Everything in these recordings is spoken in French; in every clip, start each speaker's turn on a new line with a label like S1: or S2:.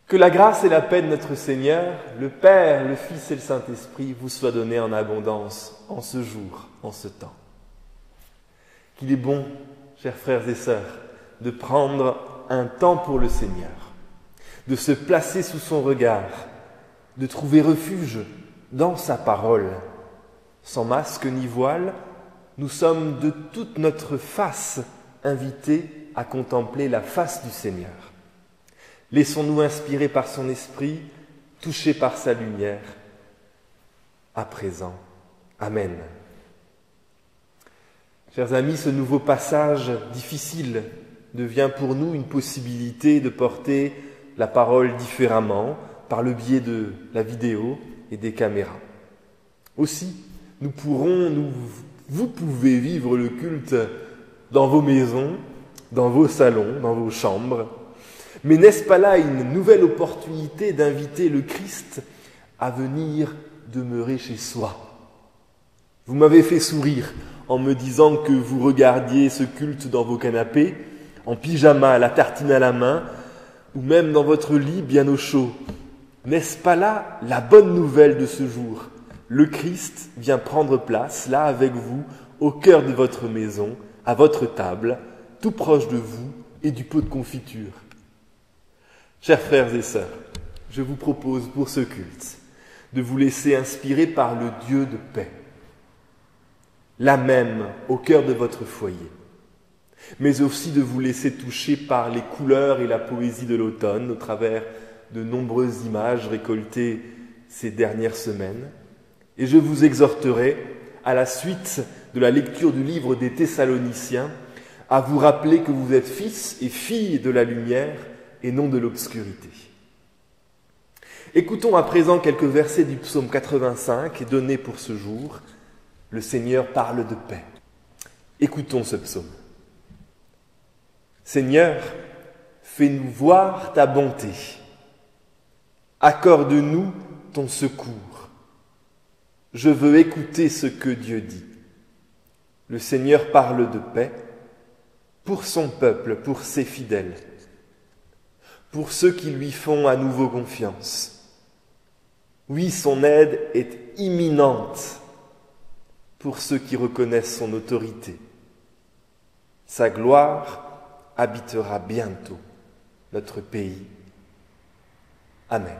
S1: Que la grâce et la paix de notre Seigneur, le Père, le Fils et le Saint-Esprit vous soient donnés en abondance en ce jour, en ce temps. Qu'il est bon, chers frères et sœurs, de prendre un temps pour le Seigneur, de se placer sous son regard, de trouver refuge dans sa parole. Sans masque ni voile, nous sommes de toute notre face invités à contempler la face du Seigneur. Laissons-nous inspirer par son esprit, touchés par sa lumière. À présent, Amen. Chers amis, ce nouveau passage difficile devient pour nous une possibilité de porter la parole différemment par le biais de la vidéo et des caméras. Aussi, vous pouvez vivre le culte dans vos maisons, dans vos salons, dans vos chambres. Mais n'est-ce pas là une nouvelle opportunité d'inviter le Christ à venir demeurer chez soi? Vous m'avez fait sourire en me disant que vous regardiez ce culte dans vos canapés, en pyjama, la tartine à la main, ou même dans votre lit bien au chaud. N'est-ce pas là la bonne nouvelle de ce jour? Le Christ vient prendre place, là avec vous, au cœur de votre maison, à votre table, tout proche de vous et du pot de confiture. Chers frères et sœurs, je vous propose pour ce culte de vous laisser inspirer par le Dieu de paix, là même au cœur de votre foyer, mais aussi de vous laisser toucher par les couleurs et la poésie de l'automne au travers de nombreuses images récoltées ces dernières semaines. Et je vous exhorterai, à la suite de la lecture du livre des Thessaloniciens, à vous rappeler que vous êtes fils et filles de la lumière et non de l'obscurité. Écoutons à présent quelques versets du psaume 85 donnés pour ce jour. Le Seigneur parle de paix. Écoutons ce psaume. Seigneur, fais-nous voir ta bonté. Accorde-nous ton secours. Je veux écouter ce que Dieu dit. Le Seigneur parle de paix pour son peuple, pour ses fidèles, pour ceux qui lui font à nouveau confiance. Oui, son aide est imminente pour ceux qui reconnaissent son autorité. Sa gloire habitera bientôt notre pays. Amen.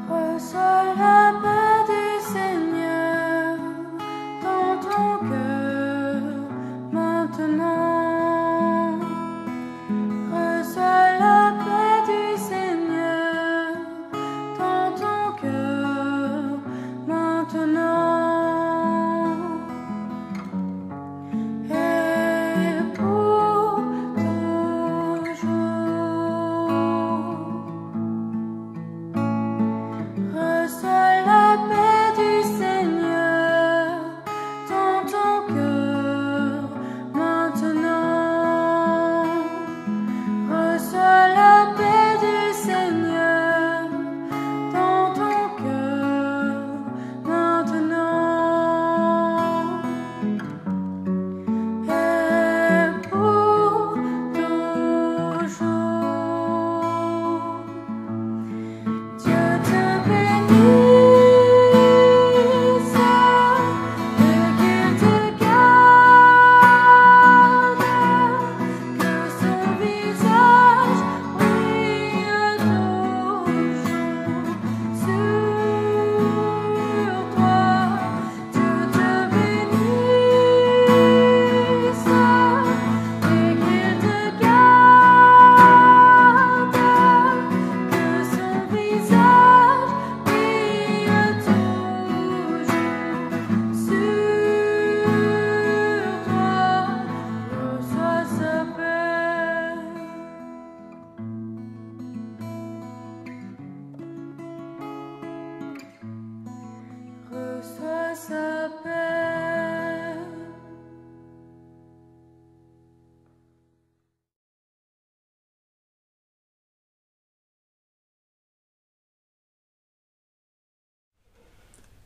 S2: Reçois la paix du Seigneur dans ton cœur maintenant. Reçois la paix du Seigneur dans ton cœur maintenant. Et pour toujours. Reçois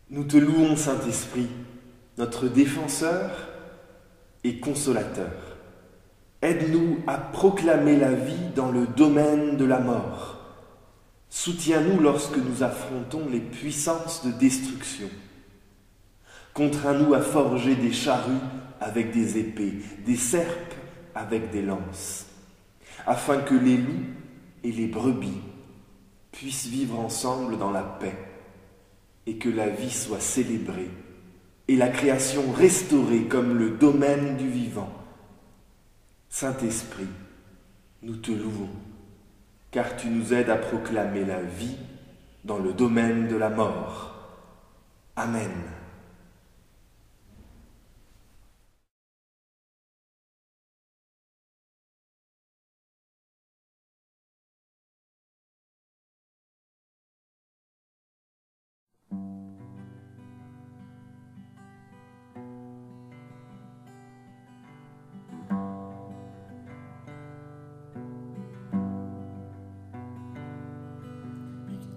S1: Nous te louons, Saint-Esprit, notre défenseur et consolateur. Aide-nous à proclamer la vie dans le domaine de la mort. Soutiens-nous lorsque nous affrontons les puissances de destruction. Contrains-nous à forger des charrues avec des épées, des serpes avec des lances, afin que les loups et les brebis puissent vivre ensemble dans la paix et que la vie soit célébrée et la création restaurée comme le domaine du vivant. Saint-Esprit, nous te louons, car tu nous aides à proclamer la vie dans le domaine de la mort. Amen.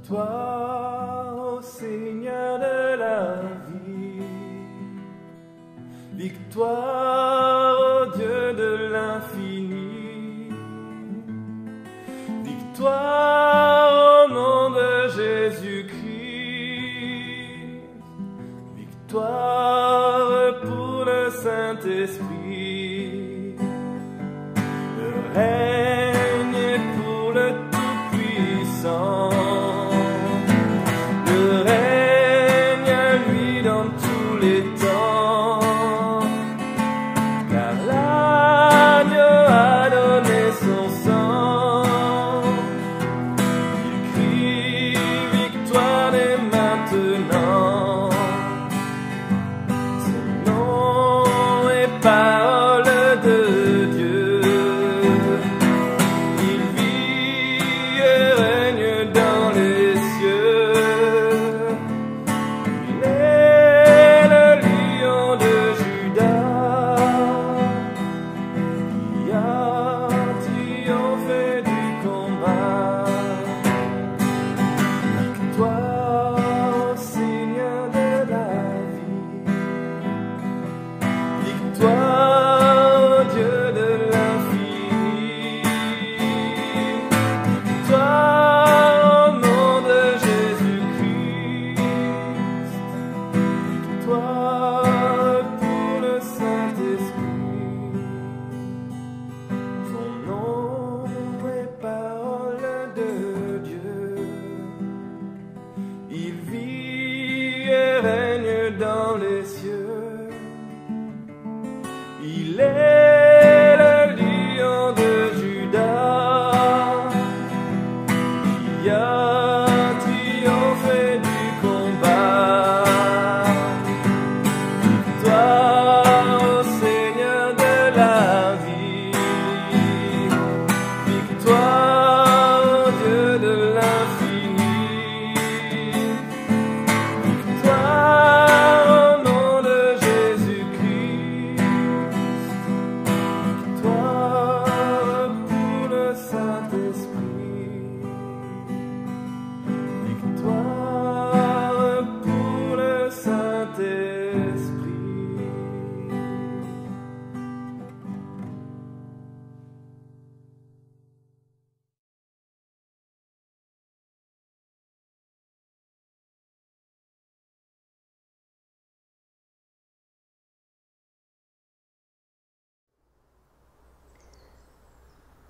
S3: Victoire au Seigneur de la vie, victoire au Dieu de l'infini, victoire au nom de Jésus-Christ, victoire pour le Saint-Esprit, le règne est pour le Tout-Puissant.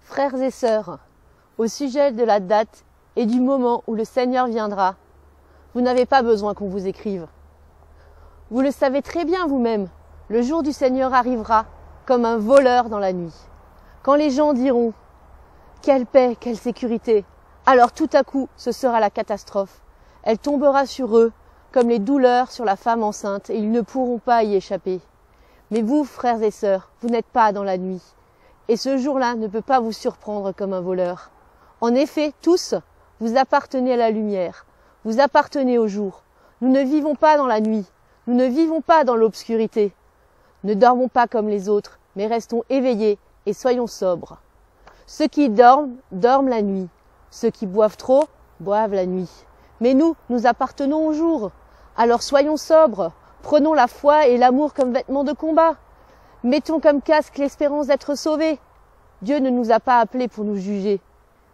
S4: Frères et sœurs, au sujet de la date et du moment où le Seigneur viendra, vous n'avez pas besoin qu'on vous écrive. Vous le savez très bien vous-même, le jour du Seigneur arrivera comme un voleur dans la nuit. Quand les gens diront « Quelle paix, quelle sécurité !» alors tout à coup, ce sera la catastrophe. Elle tombera sur eux comme les douleurs sur la femme enceinte et ils ne pourront pas y échapper. Mais vous, frères et sœurs, vous n'êtes pas dans la nuit. Et ce jour-là ne peut pas vous surprendre comme un voleur. En effet, tous, vous appartenez à la lumière, vous appartenez au jour. Nous ne vivons pas dans la nuit, nous ne vivons pas dans l'obscurité. Ne dormons pas comme les autres, mais restons éveillés et soyons sobres. Ceux qui dorment, dorment la nuit. Ceux qui boivent trop, boivent la nuit. Mais nous, nous appartenons au jour. Alors soyons sobres, prenons la foi et l'amour comme vêtements de combat. Mettons comme casque l'espérance d'être sauvés. Dieu ne nous a pas appelés pour nous juger,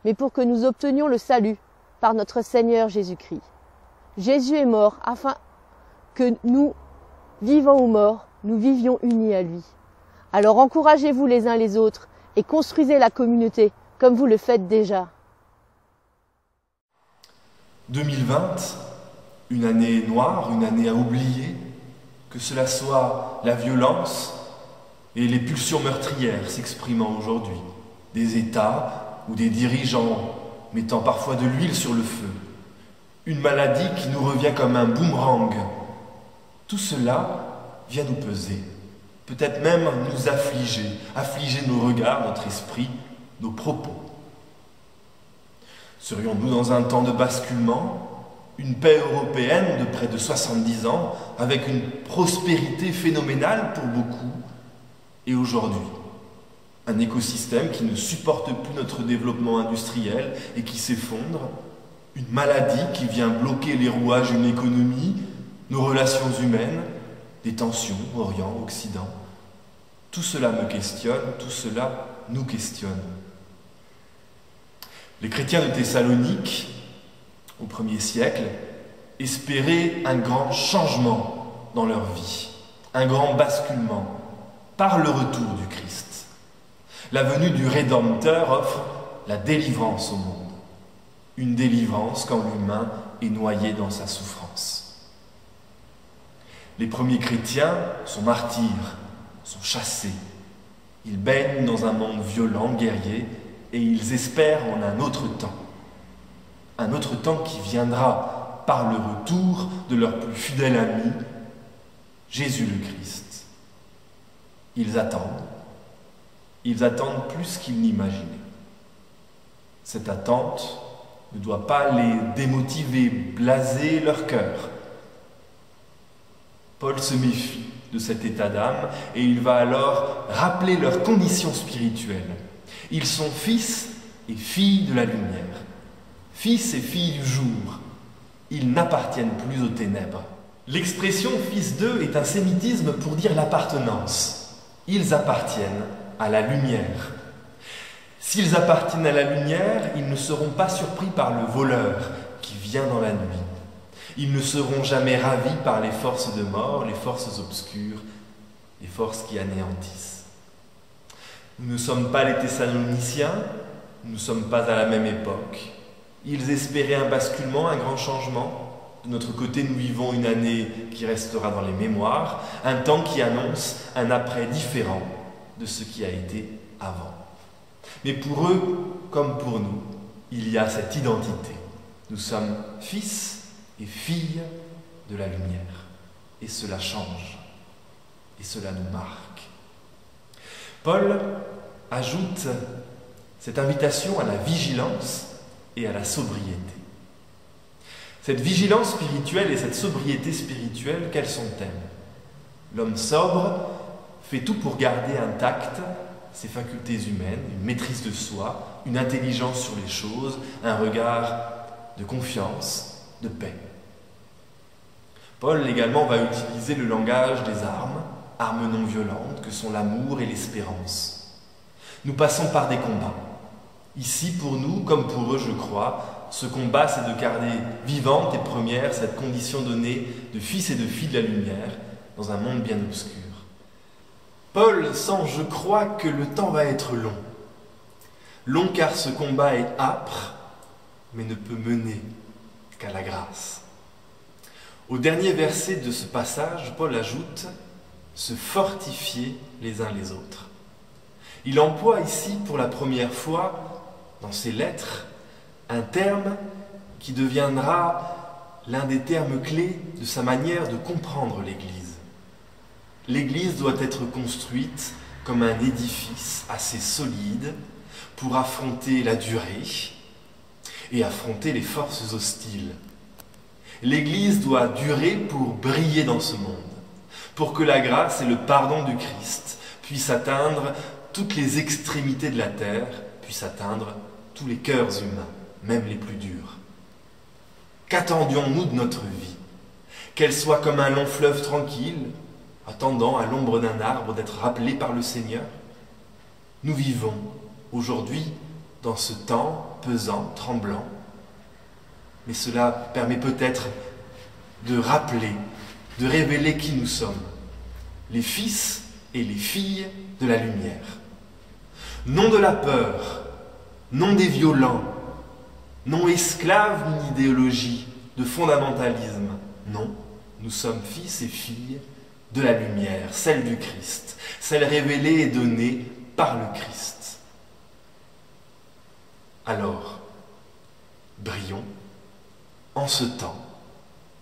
S4: mais pour que nous obtenions le salut par notre Seigneur Jésus-Christ. Jésus est mort afin que nous, vivants ou morts, nous vivions unis à lui. Alors encouragez-vous les uns les autres et construisez la communauté comme vous le faites déjà.
S1: 2020, une année noire, une année à oublier, que cela soit la violence et les pulsions meurtrières s'exprimant aujourd'hui, des États ou des dirigeants mettant parfois de l'huile sur le feu, une maladie qui nous revient comme un boomerang. Tout cela vient nous peser, peut-être même nous affliger nos regards, notre esprit, nos propos. Serions-nous dans un temps de basculement, une paix européenne de près de 70 ans, avec une prospérité phénoménale pour beaucoup, et aujourd'hui, un écosystème qui ne supporte plus notre développement industriel et qui s'effondre, une maladie qui vient bloquer les rouages d'une économie, nos relations humaines, des tensions, Orient, Occident. Tout cela me questionne, tout cela nous questionne. Les chrétiens de Thessalonique, au 1er siècle, espéraient un grand changement dans leur vie, un grand basculement par le retour du Christ. La venue du Rédempteur offre la délivrance au monde, une délivrance quand l'humain est noyé dans sa souffrance. Les premiers chrétiens sont martyrs, sont chassés. Ils baignent dans un monde violent, guerrier, et ils espèrent en un autre temps qui viendra par le retour de leur plus fidèle ami, Jésus le Christ. Ils attendent plus qu'ils n'imaginaient. Cette attente ne doit pas les démotiver, blaser leur cœur. Paul se méfie de cet état d'âme et il va alors rappeler leur condition spirituelle. Ils sont fils et filles de la lumière, fils et filles du jour. Ils n'appartiennent plus aux ténèbres. L'expression « fils d'eux » est un sémitisme pour dire l'appartenance. Ils appartiennent à la lumière. S'ils appartiennent à la lumière, ils ne seront pas surpris par le voleur qui vient dans la nuit. Ils ne seront jamais ravis par les forces de mort, les forces obscures, les forces qui anéantissent. Nous ne sommes pas les Thessaloniciens, nous ne sommes pas à la même époque. Ils espéraient un basculement, un grand changement. De notre côté, nous vivons une année qui restera dans les mémoires, un temps qui annonce un après différent de ce qui a été avant. Mais pour eux, comme pour nous, il y a cette identité. Nous sommes fils et filles de la lumière. Et cela change. Et cela nous marque. Paul ajoute cette invitation à la vigilance et à la sobriété. Cette vigilance spirituelle et cette sobriété spirituelle, quelles sont-elles? L'homme sobre fait tout pour garder intactes ses facultés humaines, une maîtrise de soi, une intelligence sur les choses, un regard de confiance, de paix. Paul également va utiliser le langage des armes non violentes que sont l'amour et l'espérance. Nous passons par des combats. Ici, pour nous, comme pour eux, je crois, ce combat, c'est de garder vivante et première cette condition donnée de fils et de filles de la lumière dans un monde bien obscur. Paul sent, je crois, que le temps va être long. Long car ce combat est âpre, mais ne peut mener qu'à la grâce. Au dernier verset de ce passage, Paul ajoute « se fortifier les uns les autres ». Il emploie ici pour la première fois, dans ses lettres, un terme qui deviendra l'un des termes clés de sa manière de comprendre l'Église. L'Église doit être construite comme un édifice assez solide pour affronter la durée et affronter les forces hostiles. L'Église doit durer pour briller dans ce monde, pour que la grâce et le pardon du Christ puissent atteindre toutes les extrémités de la terre, puissent atteindre tous les cœurs humains, même les plus durs. Qu'attendions-nous de notre vie? qu'elle soit comme un long fleuve tranquille, attendant à l'ombre d'un arbre d'être rappelé par le Seigneur. Nous vivons aujourd'hui dans ce temps pesant, tremblant, mais cela permet peut-être de rappeler, de révéler qui nous sommes, les fils et les filles de la lumière. Non de la peur, non des violents, non esclaves d'une idéologie de fondamentalisme, non, nous sommes fils et filles de la lumière, celle du Christ, celle révélée et donnée par le Christ. Alors, brillons en ce temps,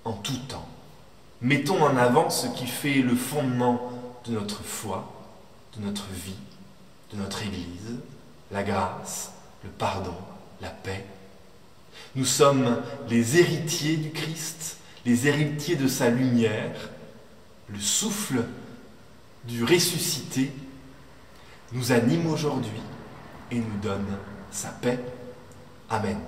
S1: en tout temps. Mettons en avant ce qui fait le fondement de notre foi, de notre vie, de notre Église, la grâce, le pardon, la paix. Nous sommes les héritiers du Christ, les héritiers de sa lumière. Le souffle du ressuscité nous anime aujourd'hui et nous donne sa paix. Amen.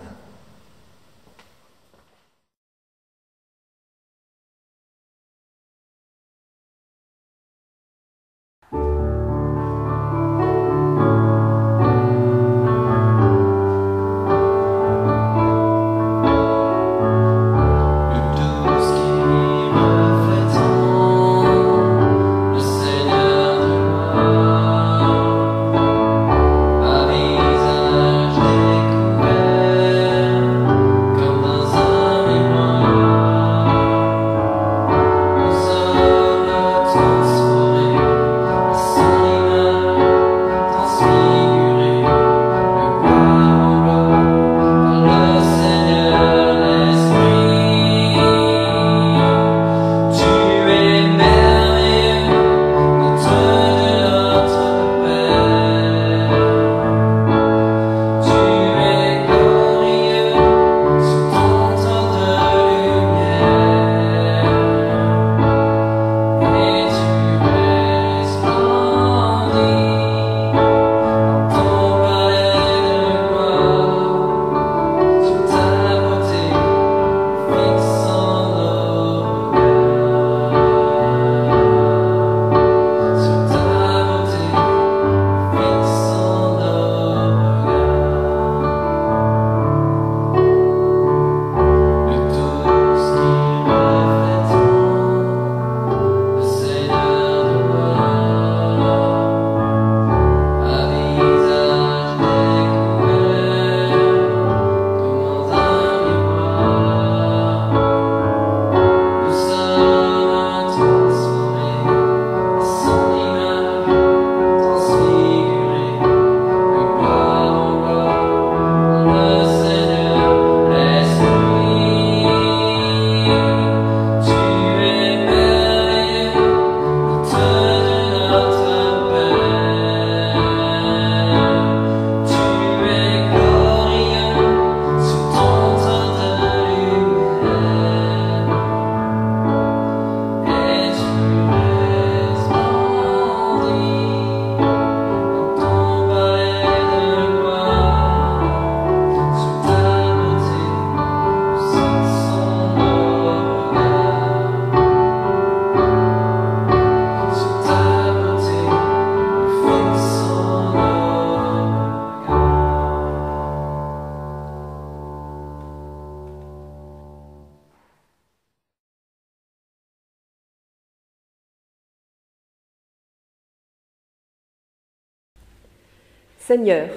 S5: Seigneur,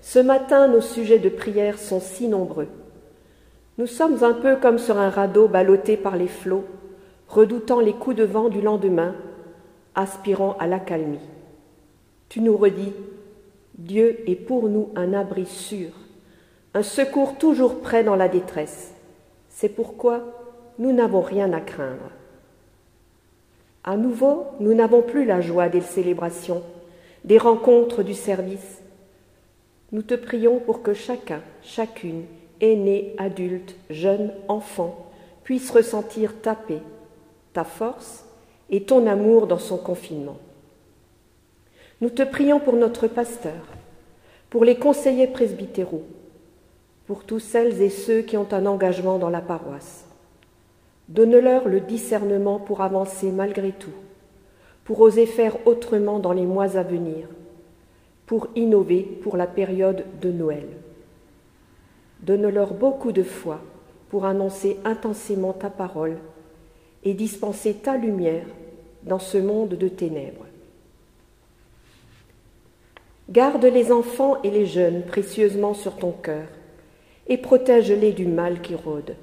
S5: ce matin nos sujets de prière sont si nombreux. Nous sommes un peu comme sur un radeau ballotté par les flots, redoutant les coups de vent du lendemain, aspirant à l'accalmie. Tu nous redis, Dieu est pour nous un abri sûr, un secours toujours prêt dans la détresse. C'est pourquoi nous n'avons rien à craindre. À nouveau, nous n'avons plus la joie des célébrations, des rencontres du service. Nous te prions pour que chacun, chacune, aîné, adulte, jeune, enfant, puisse ressentir ta paix, ta force et ton amour dans son confinement. Nous te prions pour notre pasteur, pour les conseillers presbytéraux, pour tous celles et ceux qui ont un engagement dans la paroisse, Donne-leur le discernement pour avancer malgré tout, pour oser faire autrement dans les mois à venir, pour innover pour la période de Noël. Donne-leur beaucoup de foi pour annoncer intensément ta parole et dispenser ta lumière dans ce monde de ténèbres. Garde les enfants et les jeunes précieusement sur ton cœur et protège-les du mal qui rôde.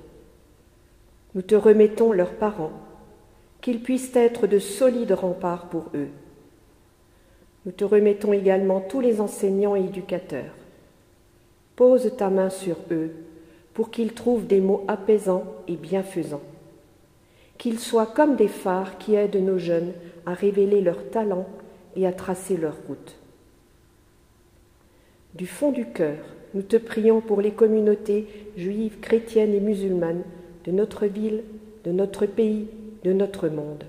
S5: Nous te remettons leurs parents, qu'ils puissent être de solides remparts pour eux. Nous te remettons également tous les enseignants et éducateurs. Pose ta main sur eux pour qu'ils trouvent des mots apaisants et bienfaisants. Qu'ils soient comme des phares qui aident nos jeunes à révéler leurs talents et à tracer leur route. Du fond du cœur, nous te prions pour les communautés juives, chrétiennes et musulmanes de notre ville, de notre pays, de notre monde.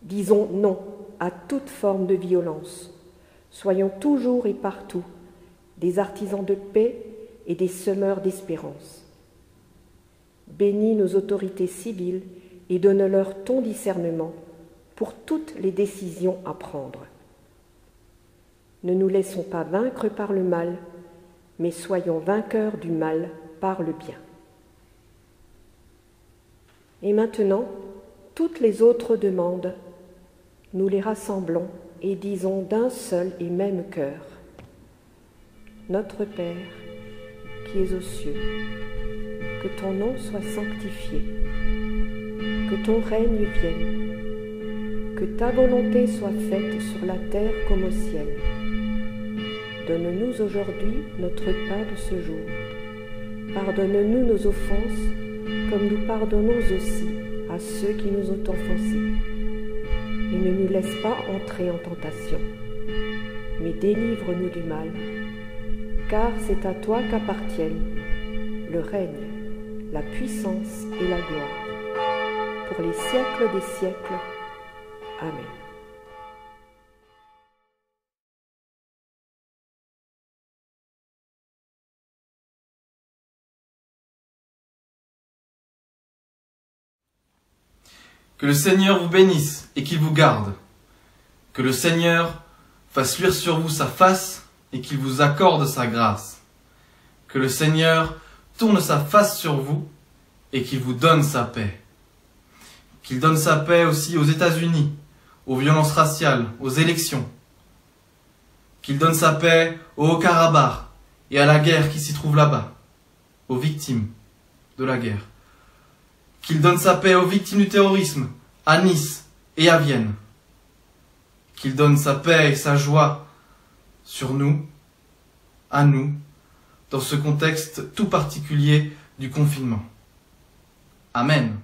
S5: Disons non à toute forme de violence. Soyons toujours et partout des artisans de paix et des semeurs d'espérance. Bénis nos autorités civiles et donne-leur ton discernement pour toutes les décisions à prendre. Ne nous laissons pas vaincre par le mal, mais soyons vainqueurs du mal par le bien. Et maintenant, toutes les autres demandes, nous les rassemblons et disons d'un seul et même cœur. Notre Père, qui es aux cieux, que ton nom soit sanctifié, que ton règne vienne, que ta volonté soit faite sur la terre comme au ciel. Donne-nous aujourd'hui notre pain de ce jour. Pardonne-nous nos offenses, comme nous pardonnons aussi à ceux qui nous ont offensés. Et ne nous laisse pas entrer en tentation, mais délivre-nous du mal, car c'est à toi qu'appartiennent le règne, la puissance et la gloire, pour les siècles des siècles. Amen.
S6: Que le Seigneur vous bénisse et qu'il vous garde. Que le Seigneur fasse luire sur vous sa face et qu'il vous accorde sa grâce. Que le Seigneur tourne sa face sur vous et qu'il vous donne sa paix. Qu'il donne sa paix aussi aux États-Unis, aux violences raciales, aux élections. Qu'il donne sa paix au Haut-Karabakh et à la guerre qui s'y trouve là-bas, aux victimes de la guerre. Qu'il donne sa paix aux victimes du terrorisme, à Nice et à Vienne. Qu'il donne sa paix et sa joie sur nous, à nous, dans ce contexte tout particulier du confinement. Amen.